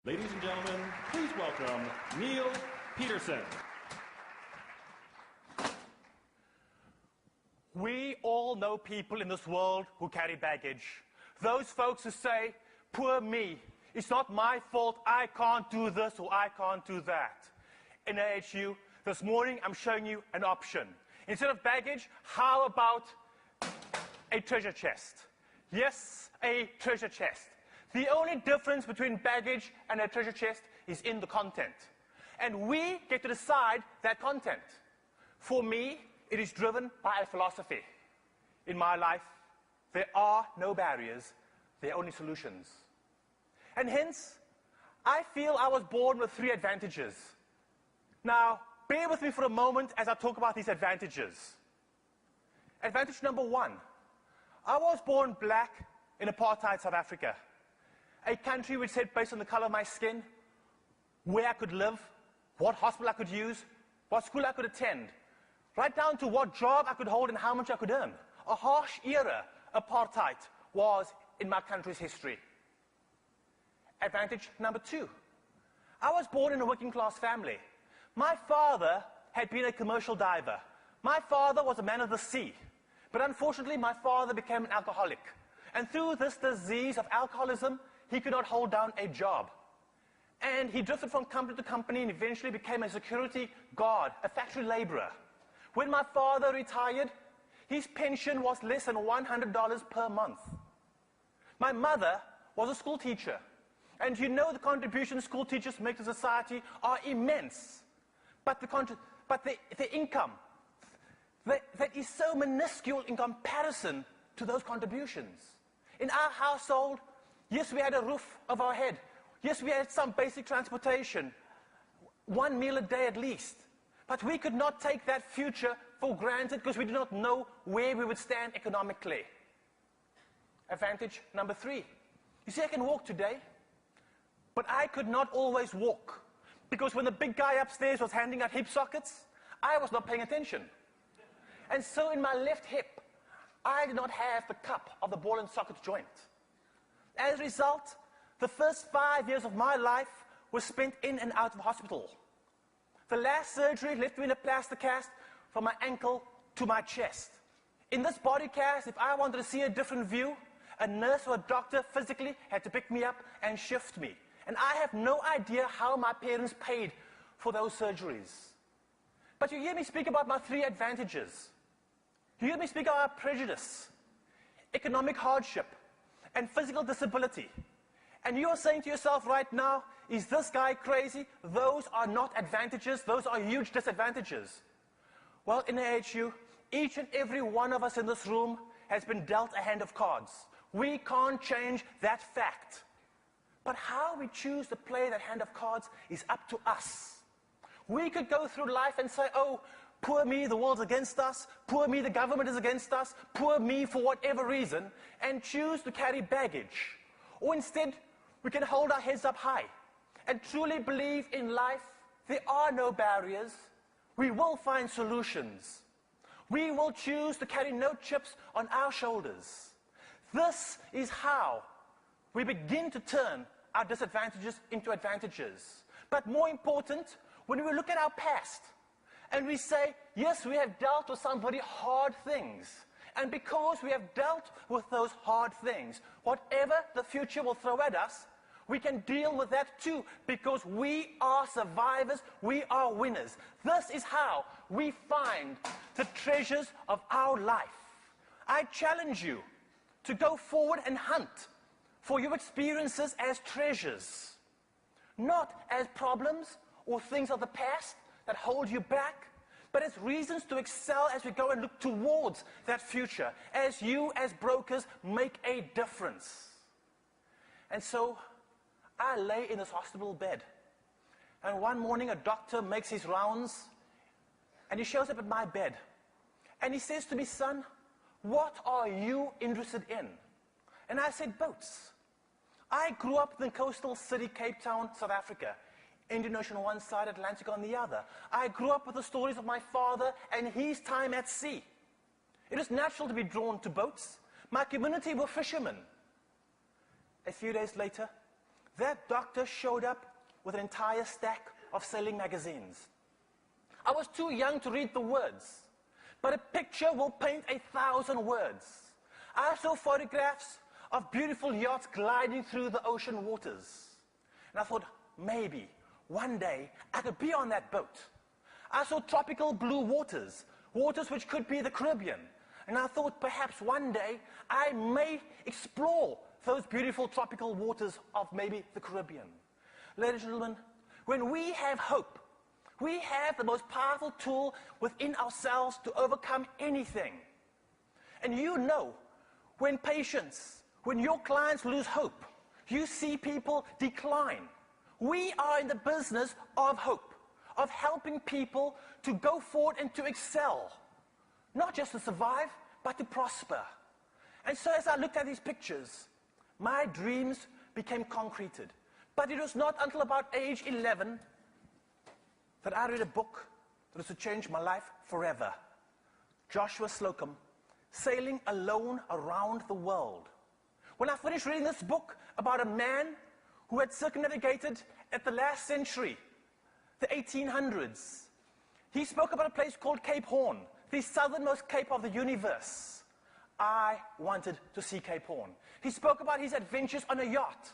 Ladies and gentlemen, please welcome Neil Peterson. We all know people in this world who carry baggage. Those folks who say, poor me, it's not my fault, I can't do this or I can't do that. In AHU, this morning I'm showing you an option. Instead of baggage, how about a treasure chest? Yes, a treasure chest. The only difference between baggage and a treasure chest is in the content. And we get to decide that content. For me, it is driven by a philosophy. In my life, there are no barriers, there are only solutions. And hence, I feel I was born with 3 advantages. Now, bear with me for a moment as I talk about these advantages. Advantage number 1, I was born black in apartheid South Africa. A country which said, based on the color of my skin, where I could live, what hospital I could use, what school I could attend, right down to what job I could hold and how much I could earn. A harsh era, apartheid, was in my country's history. Advantage number 2, I was born in a working class family. My father had been a commercial diver. My father was a man of the sea. But unfortunately, my father became an alcoholic. And through this disease of alcoholism, he could not hold down a job. And he drifted from company to company and eventually became a security guard, a factory laborer. When my father retired, his pension was less than $100 per month. My mother was a school teacher. And you know the contributions school teachers make to society are immense. But the income, that is so minuscule in comparison to those contributions. In our household, yes, we had a roof over our head. Yes, we had some basic transportation, 1 meal a day at least. But we could not take that future for granted because we did not know where we would stand economically. Advantage number 3. You see, I can walk today, but I could not always walk. Because when the big guy upstairs was handing out hip sockets, I was not paying attention. And so in my left hip, I did not have the cup of the ball and socket joint. As a result, the first 5 years of my life was spent in and out of hospital. The last surgery left me in a plaster cast from my ankle to my chest. In this body cast, if I wanted to see a different view, a nurse or a doctor physically had to pick me up and shift me. And I have no idea how my parents paid for those surgeries. But you hear me speak about my 3 advantages. You hear me speak about prejudice, economic hardship, and physical disability. And you are saying to yourself right now, is this guy crazy? Those are not advantages, those are huge disadvantages. Well, in AHU, each and every one of us in this room has been dealt a hand of cards. We can't change that fact. But how we choose to play that hand of cards is up to us. We could go through life and say, oh, poor me, the world's against us. Poor me, the government is against us. Poor me for whatever reason, and choose to carry baggage. Or instead, we can hold our heads up high and truly believe in life there are no barriers. We will find solutions. We will choose to carry no chips on our shoulders. This is how we begin to turn our disadvantages into advantages. But more important, when we look at our past, and we say, yes, we have dealt with some very hard things. And because we have dealt with those hard things, whatever the future will throw at us, we can deal with that too, because we are survivors, we are winners. This is how we find the treasures of our life. I challenge you to go forward and hunt for your experiences as treasures, not as problems or things of the past that hold you back, but as reasons to excel as we go and look towards that future, as you, as brokers, make a difference. And so, I lay in this hospital bed, and one morning a doctor makes his rounds, and he shows up at my bed, and he says to me, son, what are you interested in? And I said, boats. I grew up in the coastal city, Cape Town, South Africa. Indian Ocean on one side, Atlantic on the other. I grew up with the stories of my father and his time at sea. It is natural to be drawn to boats. My community were fishermen. A few days later, that doctor showed up with an entire stack of sailing magazines. I was too young to read the words, but a picture will paint 1,000 words. I saw photographs of beautiful yachts gliding through the ocean waters. And I thought, maybe one day I could be on that boat. I saw tropical blue waters, waters which could be the Caribbean. And I thought perhaps one day I may explore those beautiful tropical waters of maybe the Caribbean. Ladies and gentlemen, when we have hope, we have the most powerful tool within ourselves to overcome anything. And you know, when patients, when your clients lose hope, you see people decline. We are in the business of hope, of helping people to go forward and to excel. Not just to survive, but to prosper. And so as I looked at these pictures, my dreams became concreted. But it was not until about age 11 that I read a book that was to change my life forever. Joshua Slocum, Sailing Alone Around the World. When I finished reading this book about a man who had circumnavigated at the last century, the 1800s, he spoke about a place called Cape Horn, the southernmost cape of the universe. I wanted to see Cape Horn. He spoke about his adventures on a yacht.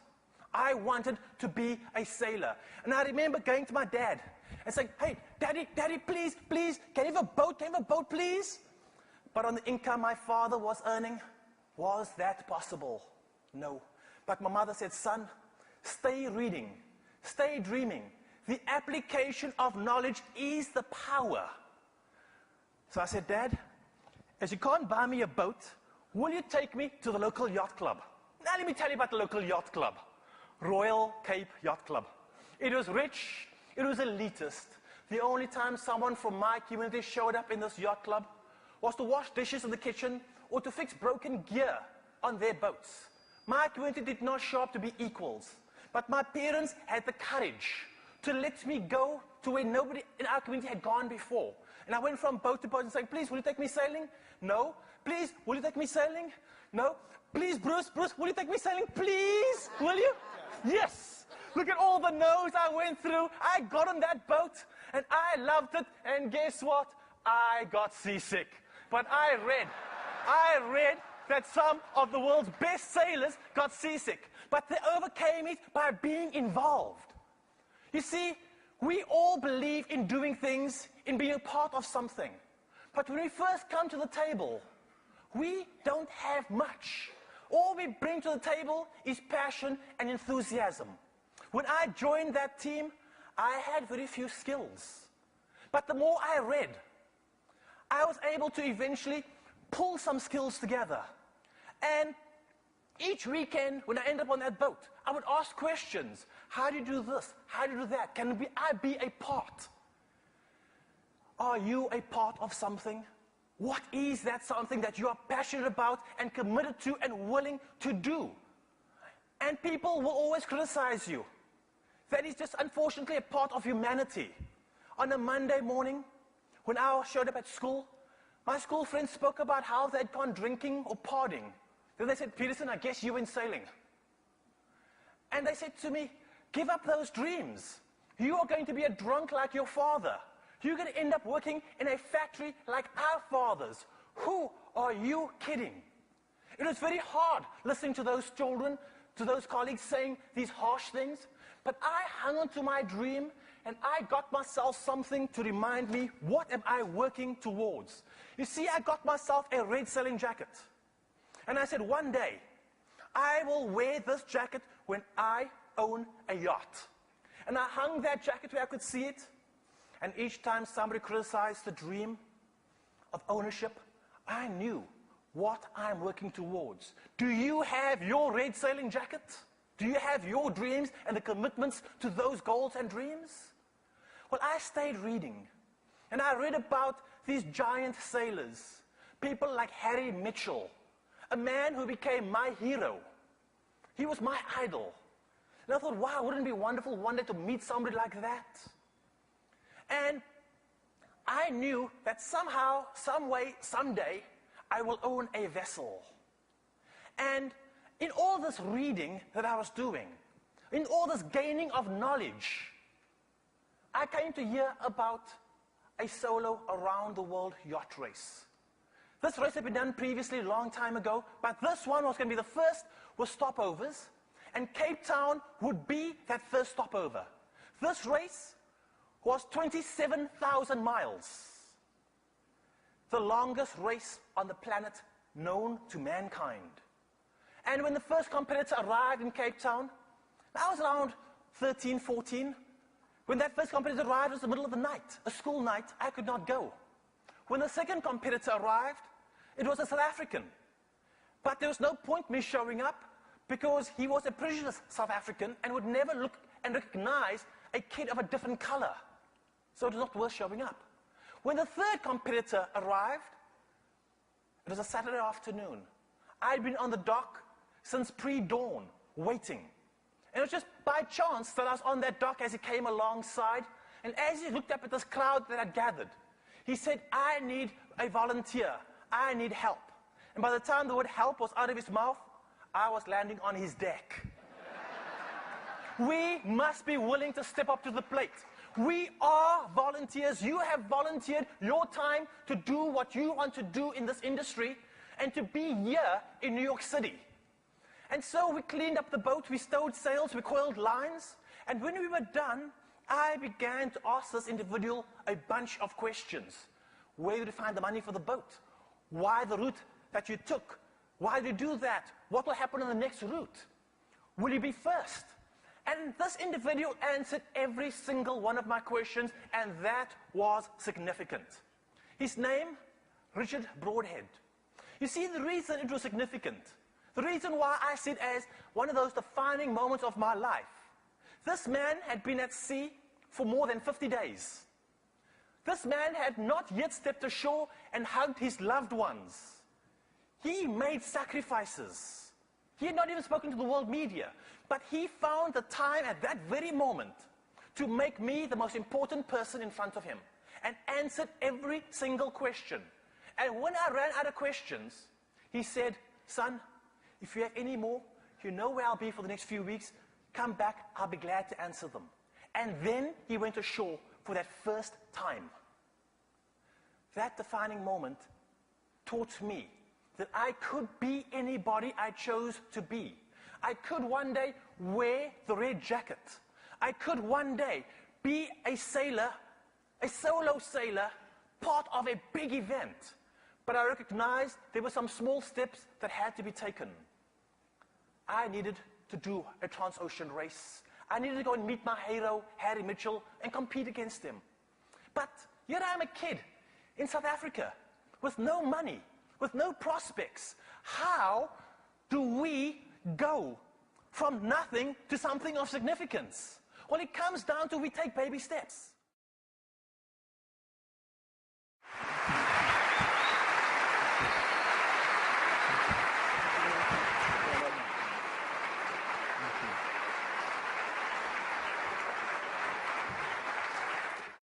I wanted to be a sailor. And I remember going to my dad and saying, hey, Daddy, please, can you have a boat, please? But on the income my father was earning, was that possible? No. But my mother said, son, stay reading, stay dreaming. The application of knowledge is the power. So I said, Dad, as you can't buy me a boat, will you take me to the local yacht club? Now let me tell you about the local yacht club. Royal Cape Yacht Club. It was rich, it was elitist. The only time someone from my community showed up in this yacht club was to wash dishes in the kitchen or to fix broken gear on their boats. My community did not show up to be equals, but my parents had the courage to let me go to where nobody in our community had gone before. And I went from boat to boat and saying, please, will you take me sailing? No. Please, will you take me sailing? No. Please, Bruce, will you take me sailing? Please, will you? Yes. Look at all the no's I went through. I got on that boat, and I loved it. And guess what? I got seasick. But I read that some of the world's best sailors got seasick. But they overcame it by being involved. You see, we all believe in doing things, in being a part of something. But when we first come to the table, we don't have much. All we bring to the table is passion and enthusiasm. When I joined that team, I had very few skills. But the more I read, I was able to eventually pull some skills together. And each weekend, when I end up on that boat, I would ask questions. How do you do this? How do you do that? Can I be a part? Are you a part of something? What is that something that you are passionate about and committed to and willing to do? And people will always criticize you. That is just unfortunately a part of humanity. On a Monday morning, when I showed up at school, my school friends spoke about how they'd gone drinking or partying. Then they said, Peterson, I guess you went sailing. And they said to me, give up those dreams. You are going to be a drunk like your father. You're going to end up working in a factory like our fathers. Who are you kidding? It was very hard listening to those children, to those colleagues saying these harsh things. But I hung on to my dream, and I got myself something to remind me, what am I working towards? You see, I got myself a red sailing jacket. And I said, one day, I will wear this jacket when I own a yacht. And I hung that jacket where I could see it. And each time somebody criticized the dream of ownership, I knew what I'm working towards. Do you have your red sailing jacket? Do you have your dreams and the commitments to those goals and dreams? Well, I stayed reading. And I read about these giant sailors, people like Harry Mitchell, a man who became my hero. He was my idol. And I thought, wow, wouldn't it be wonderful one day to meet somebody like that? And I knew that somehow, some way, someday, I will own a vessel. And in all this reading that I was doing, in all this gaining of knowledge, I came to hear about a solo around-the-world yacht race. This race had been done previously a long time ago, but this one was going to be the first with stopovers, and Cape Town would be that first stopover. This race was 27,000 miles, the longest race on the planet known to mankind. And when the first competitor arrived in Cape Town, I was around 13, 14. When that first competitor arrived, it was the middle of the night, a school night. I could not go. When the second competitor arrived, it was a South African. But there was no point me showing up because he was a prejudiced South African and would never look and recognize a kid of a different color. So it was not worth showing up. When the third competitor arrived, it was a Saturday afternoon. I'd been on the dock since pre-dawn, waiting. And it was just by chance that I was on that dock as he came alongside. And as he looked up at this crowd that had gathered, he said, "I need a volunteer. I need help." And by the time the word help was out of his mouth, I was landing on his deck. We must be willing to step up to the plate. We are volunteers. You have volunteered your time to do what you want to do in this industry and to be here in New York City. And so we cleaned up the boat, we stowed sails, we coiled lines, and when we were done, I began to ask this individual a bunch of questions. Where did you find the money for the boat? Why the route that you took? Why did you do that? What will happen on the next route? Will you be first? And this individual answered every single one of my questions, and that was significant. His name, Richard Broadhead. You see, the reason it was significant, the reason why I see it as one of those defining moments of my life, this man had been at sea for more than 50 days. This man had not yet stepped ashore and hugged his loved ones. He made sacrifices. He had not even spoken to the world media, but he found the time at that very moment to make me the most important person in front of him and answered every single question. And when I ran out of questions, he said, "Son, if you have any more, you know where I'll be for the next few weeks. Come back, I'll be glad to answer them." And then he went ashore for that first time. That defining moment taught me that I could be anybody I chose to be. I could one day wear the red jacket. I could one day be a sailor, a solo sailor, part of a big event. But I recognized there were some small steps that had to be taken. I needed to do a trans-ocean race. I needed to go and meet my hero, Harry Mitchell, and compete against him. But here I am, a kid in South Africa with no money, with no prospects. How do we go from nothing to something of significance? Well, it comes down to we take baby steps.